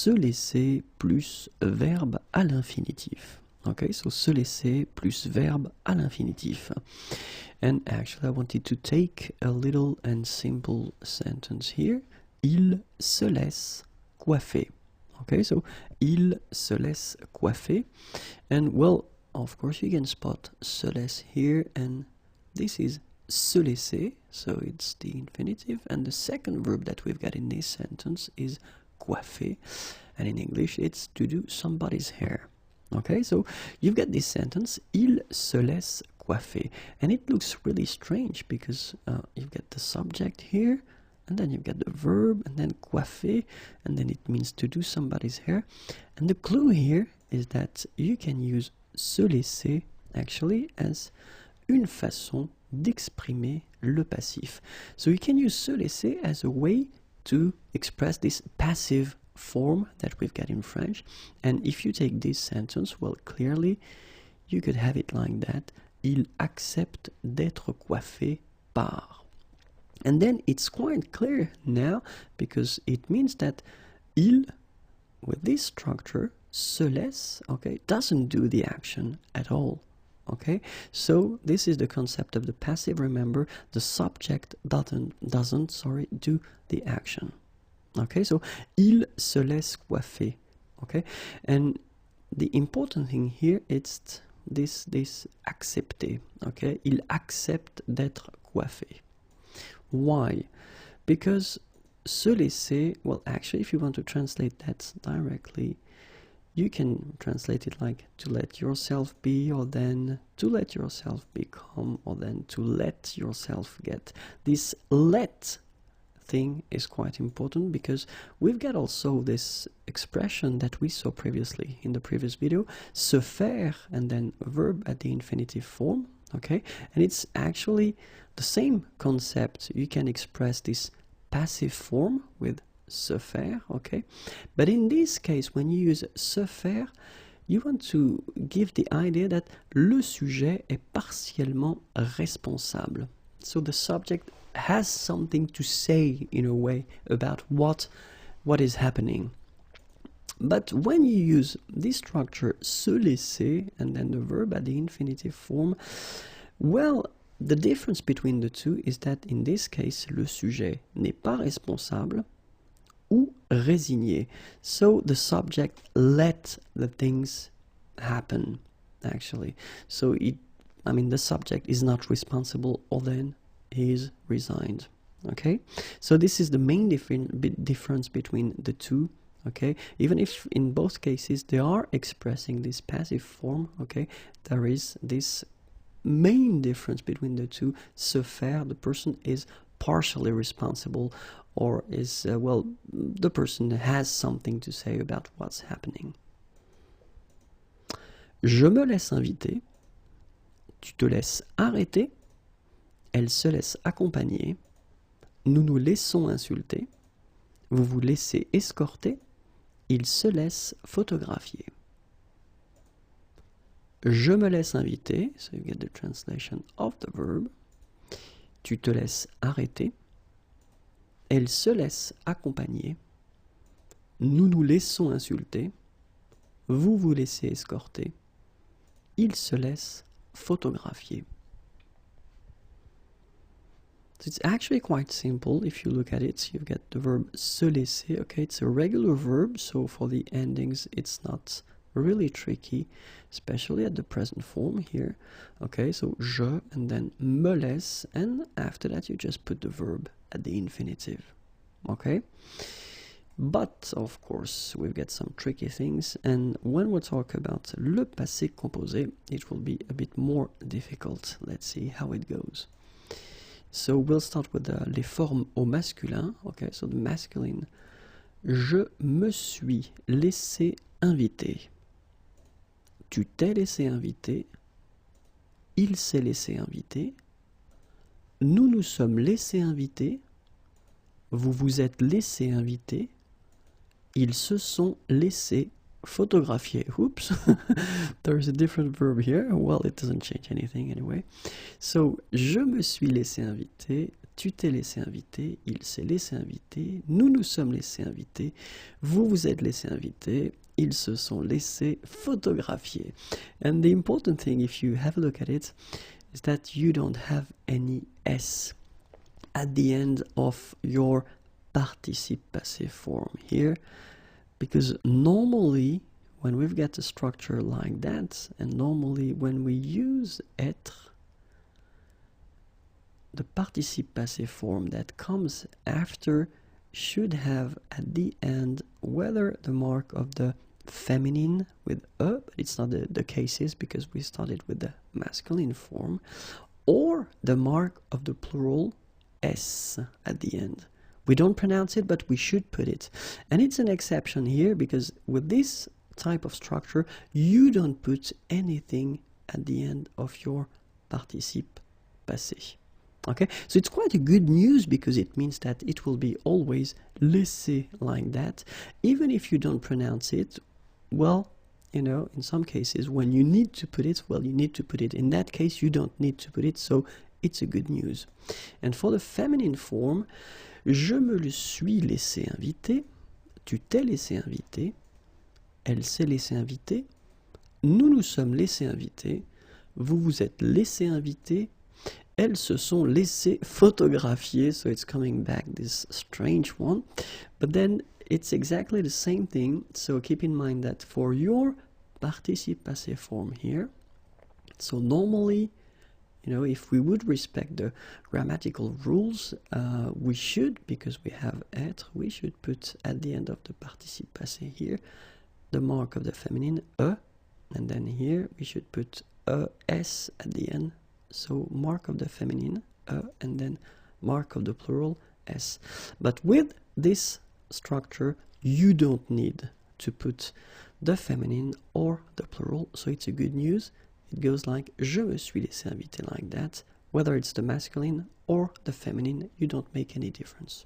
se laisser plus verbe à l'infinitif. Okay, so se laisser plus verbe à l'infinitif. And actually I wanted to take a little and simple sentence here. Il se laisse coiffer. Okay, so il se laisse coiffer. And well, of course you can spot se laisse here, and this is se laisser, so it's the infinitive, and the second verb that we've got in this sentence is coiffer, and in English it's to do somebody's hair. Okay, so you've got this sentence, il se laisse coiffer, and it looks really strange because you've got the subject here, and then you've got the verb, and then coiffer, and then it means to do somebody's hair. And the clue here is that you can use se laisser actually as une façon d'exprimer le passif. So you can use se laisser as a way to express this passive form that we've got in French. And if you take this sentence, well, clearly you could have it like that. Il accepte d'être coiffé par. And then it's quite clear now because it means that il, with this structure, se laisse, okay, doesn't do the action at all. Okay, so this is the concept of the passive. Remember, the subject doesn't do the action. Okay, so il se laisse coiffer. Okay, and the important thing here is this accepter. Okay, il accepte d'être coiffé. Why? Because se laisser, well, actually, if you want to translate that directly, you can translate it like to let yourself be, or then to let yourself become, or then to let yourself get. This let thing is quite important because we've got also this expression that we saw previously in the previous video, se faire, and then a verb at the infinitive form, okay? And it's actually the same concept. You can express this passive form with se faire, okay? But in this case, when you use se faire, you want to give the idea that le sujet est partiellement responsable. So the subject has something to say in a way about what is happening. But when you use this structure se laisser and then the verb at the infinitive form, well, the difference between the two is that in this case, le sujet n'est pas responsable ou résigné. So the subject let the things happen, actually. So the subject is not responsible, or then he is resigned. Okay, so this is the main difference between the two. Okay, even if in both cases they are expressing this passive form, okay, there is this main difference between the two. Se faire, the person is partially responsible, or is, the person has something to say about what's happening. Je me laisse inviter. Tu te laisses arrêter. Elle se laisse accompagner. Nous nous laissons insulter. Vous vous laissez escorter. Il se laisse photographier. Je me laisse inviter. So you get the translation of the verb. Tu te laisses arrêter. Elle se laisse accompagner. Nous nous laissons insulter. Vous vous laissez escorter. Il se laisse photographier. So it's actually quite simple if you look at it. You've got the verb se laisser. Okay, it's a regular verb, so for the endings it's not really tricky, especially at the present form here. Okay, so je and then me laisse, and after that you just put the verb at the infinitive. Okay, but of course we've got some tricky things, and when we talk about le passé composé, it will be a bit more difficult. Let's see how it goes. So we'll start with les formes au masculin. Okay, so the masculine. Je me suis laissé inviter. Tu t'es laissé inviter. Il s'est laissé inviter. Nous nous sommes laissés inviter. Vous vous êtes laissé inviter. Ils se sont laissés photographier. Oops, there's a different verb here. Well, it doesn't change anything anyway. So, je me suis laissé inviter. tu t'es laissé inviter, il s'est laissé inviter, nous nous sommes laissés inviter, vous vous êtes laissé inviter, ils se sont laissés photographier. And the important thing, if you have a look at it, is that you don't have any S at the end of your participe passé form here, because normally when we've got a structure like that, and normally when we use être, the participe passé form that comes after should have at the end whether the mark of the feminine with but it's not the cases because we started with the masculine form, or the mark of the plural s at the end. We don't pronounce it, but we should put it. And it's an exception here because with this type of structure, you don't put anything at the end of your participe passé. Okay, so it's quite a good news because it means that it will be always laissé like that. Even if you don't pronounce it, well, you know, in some cases when you need to put it, well, you need to put it. In that case, you don't need to put it, so it's a good news. And for the feminine form, je me le suis laissé inviter, tu t'es laissé inviter, elle s'est laissé inviter, nous nous sommes laissés inviter, vous vous êtes laissé inviter, elles se sont laissées photographier, so it's coming back this strange one, but then it's exactly the same thing, so keep in mind that for your participe passé form here, so normally, you know, if we would respect the grammatical rules, we should, because we have être, we should put at the end of the participe passé here, the mark of the feminine, and then here we should put s at the end, so mark of the feminine, and then mark of the plural, s. But with this structure, you don't need to put the feminine or the plural, so it's a good news. It goes like je me suis laissé inviter like that. Whether it's the masculine or the feminine, you don't make any difference.